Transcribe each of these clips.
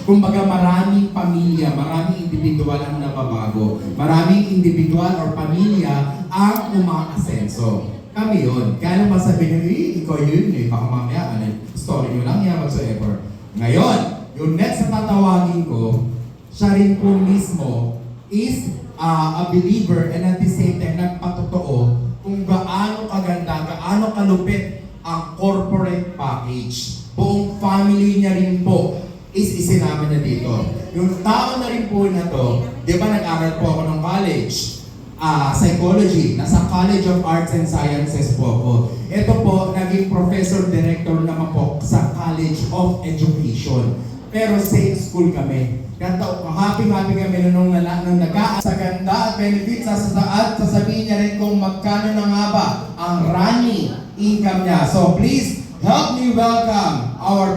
Kumbaga maraming pamilya, maraming individual ang nababago. Maraming individual or pamilya ang umaasenso. Kami yun. Kaya lang masabi nyo, ikaw yun, baka mamaya, story nyo lang yan, whatsoever. Ngayon, yung next na tatawagin ko, siya rin po mismo is a believer and at the same time nagpatotoo kung gaano kaganda, gaano kalupit ang corporate package. Buong family niya rin po is isinama niya dito. Yung tao na rin po na to, di ba nag-aral po ako ng college? Psychology. Nasa College of Arts and Sciences po ako. Ito po, naging professor director naman po sa College of Education. Pero same school kami. Kaya happy kami nung nag-aas sa ganda at benefits at sasabihin niya rin kung magkano na nga ba ang running income niya. So please, help me welcome our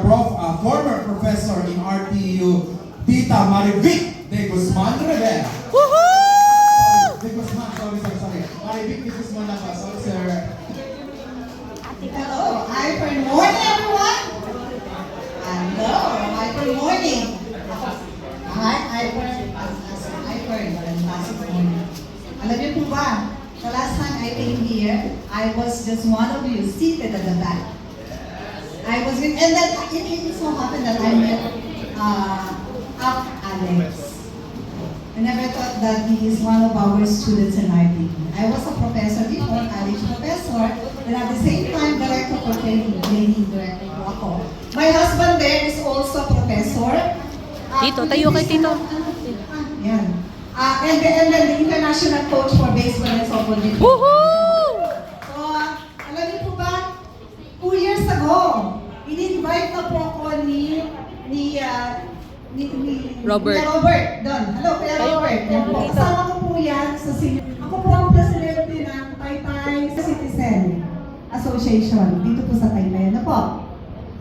former professor in RTU, Tita Marivic de Guzman Rivera. Woohoo! De Guzman, sorry. Marivic de Guzman na pa, sorry sir. Hello, good morning everyone. Hello, good morning. Alam niyo po ba, the last time I came here, I was just one of you seated at the back. I was with, and then it so happened that I met Alex. I never thought that he is one of our students in RTU. I was a professor before, college professor, and at the same time, director for training director po ako. My husband there is also a professor. Tito, tayo kay Tito. Yan. And then the international coach for baseball and softball. Woohoo! So, alam niyo po ba, 2 years ago, in-invite na po ako ni Robert. Kuya Robert. Doon. Hello, Kuya Robert. Yan po. Kasama ko po yan sa senior. Ako po ang presidente ng Taytay Citizen Association dito po sa Taytay. Ano po?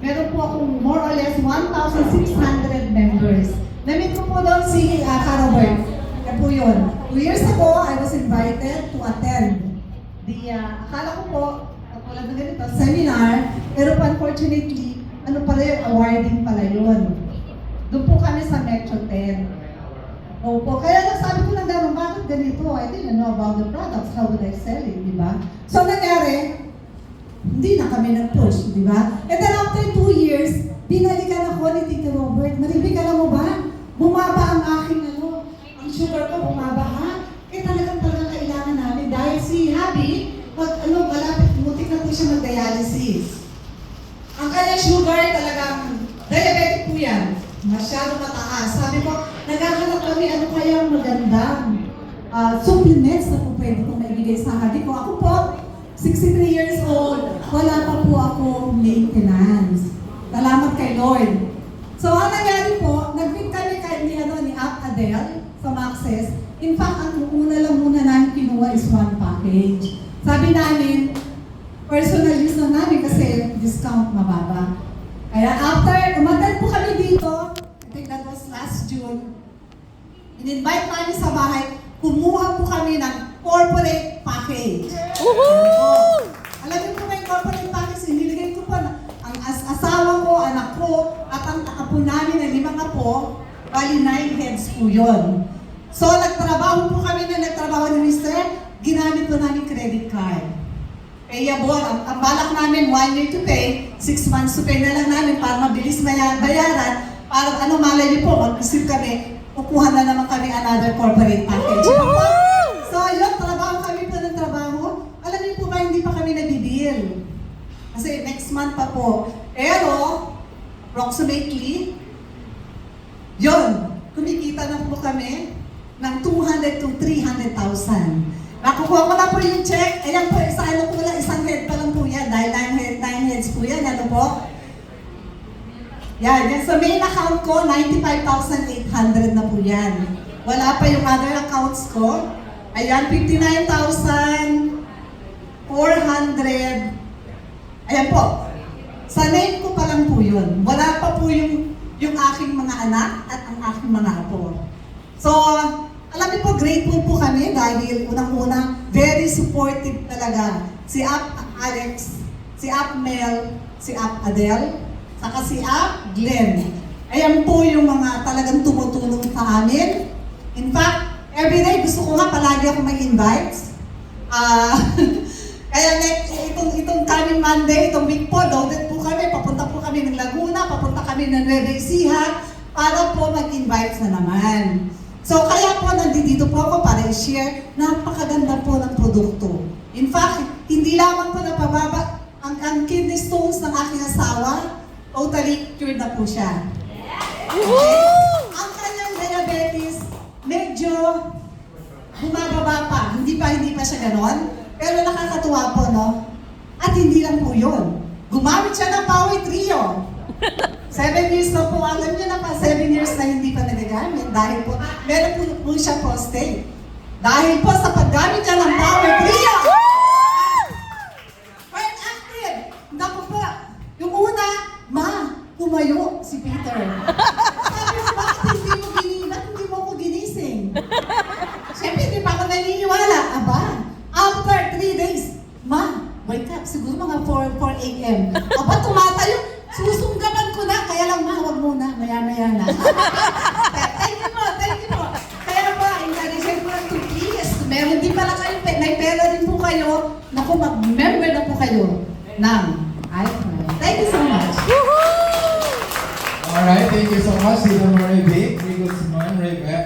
Meron po akong more or less 1,600 members. Namit ko po doon si Robert. Yan po yun. 2 years ago, I was invited to attend akala ko po, katulad ng ganito, seminar, pero unfortunately, ano pala yun, awarding pala yun. Doon po kami sa Metro 10. Opo, kaya sabi ko lang gano'n, bakit ganito? I didn't know about the products, how would I sell it, di ba? So nangyari, hindi na kami nag-push, di ba? And then after 2 years, binalikan ako ni Tito Robert. Maribig, alam mo ba? Bumaba ang aking ang sugar ko bumaba, ha? Talagang kailangan namin dahil si Habi, malapit, mutik na po siya mag-dialysis. Ang kanyang sugar talagang diabetic po yan. Masyado mataas. Sabi ko, naghahanap kami ano kayang magandang supplements na po pwede kong maibigay sa Habi ko. Ako po, 63 years old, wala pa po ako maintenance. Salamat kay Lord. So, ang nangyari po, nag-meet kami ni App Adele sa Maxes. In fact, ang una lang muna namin kinuha is one package. Sabi namin, personal use na namin kasi discount mababa. Kaya after, umattend po kami dito, I think that was last June, in-invite namin sa bahay, kumuha po kami ng corporate package. Woohoo! Alam niyo po may corporate package, iniligay ko po ang asawa ko, anak ko, at ang apo namin na 5 apo, bali 9 heads po yun. So, nagtrabaho po kami ni Mr. Ginamit po namin credit card. Payable, ang balak namin 1 year to pay, 6 months to pay na lang namin para mabilis bayaran, para malay niyo po, mag-isip kami, kukuha na naman kami another corporate package. So, yun, trabaho kami po ng trabaho. Alam niyo po ba, hindi pa kami nabibil. Kasi next month pa po. Pero, approximately, yun, kumikita na po kami ng 200 to 300,000. Nakukuha ko na po yung check. Ayan po, isang head pa lang po yan. Dahil 9 heads po yan. Ano po? Yan sa main account ko, 95,800 na po yan. Wala pa yung other accounts ko. Ayan, 59,400. Ayan po. Sa name ko pa lang po yun. Wala pa po yung aking mga anak at ang aking mga apo. So, alam niyo po, grateful po kami dahil unang-una, very supportive talaga. Si App Alex, si App Mel, si App Adele, saka si App Glenn. Ayan po yung mga talagang tumutulong sa amin. In fact, everyday gusto ko nga palagi ako mag-invite. Kaya itong coming Monday, itong week po, loaded po kami, papunta po kami ng Laguna, papunta kami ng Nueva Ecija, para po mag-invite na naman. So kaya po nandito po ako para i-share, napakaganda po ng produkto. In fact, hindi lamang po napababa ang kidney stones ng aking asawa, totally cured na po siya. Okay? Ang kanyang diabetes, medyo bumababa pa. Hindi pa siya ganon. Pero nakakatuwa po, no? At hindi lang po yun. Gumamit siya ng Power Trio. 7 years na po. Alam niyo na pa, 7 years na hindi pa nagagamit. Dahil po, meron po siya prostate. Dahil po sa paggamit niya ng Power Trio. Quite active. Naku po, yung una, tumayo si Peter. Sabi ko, bakit hindi mo ako ginising? Siyempre, hindi pa ako naniniwala. Aba, after 3 days, wake up, siguro mga 4 a.m. Aba, tumatayo, susunggaban ko na, kaya lang wag muna, maya-maya na. Thank you po. Kaya po, encourage ko lang to please, meron din pala kayo, may pera din po kayo, naku, mag-member na po kayo ng iPhone. Thank you so much. Alright, thank you so much, Tita Marie Vic. Very good, Simon, Rebecca.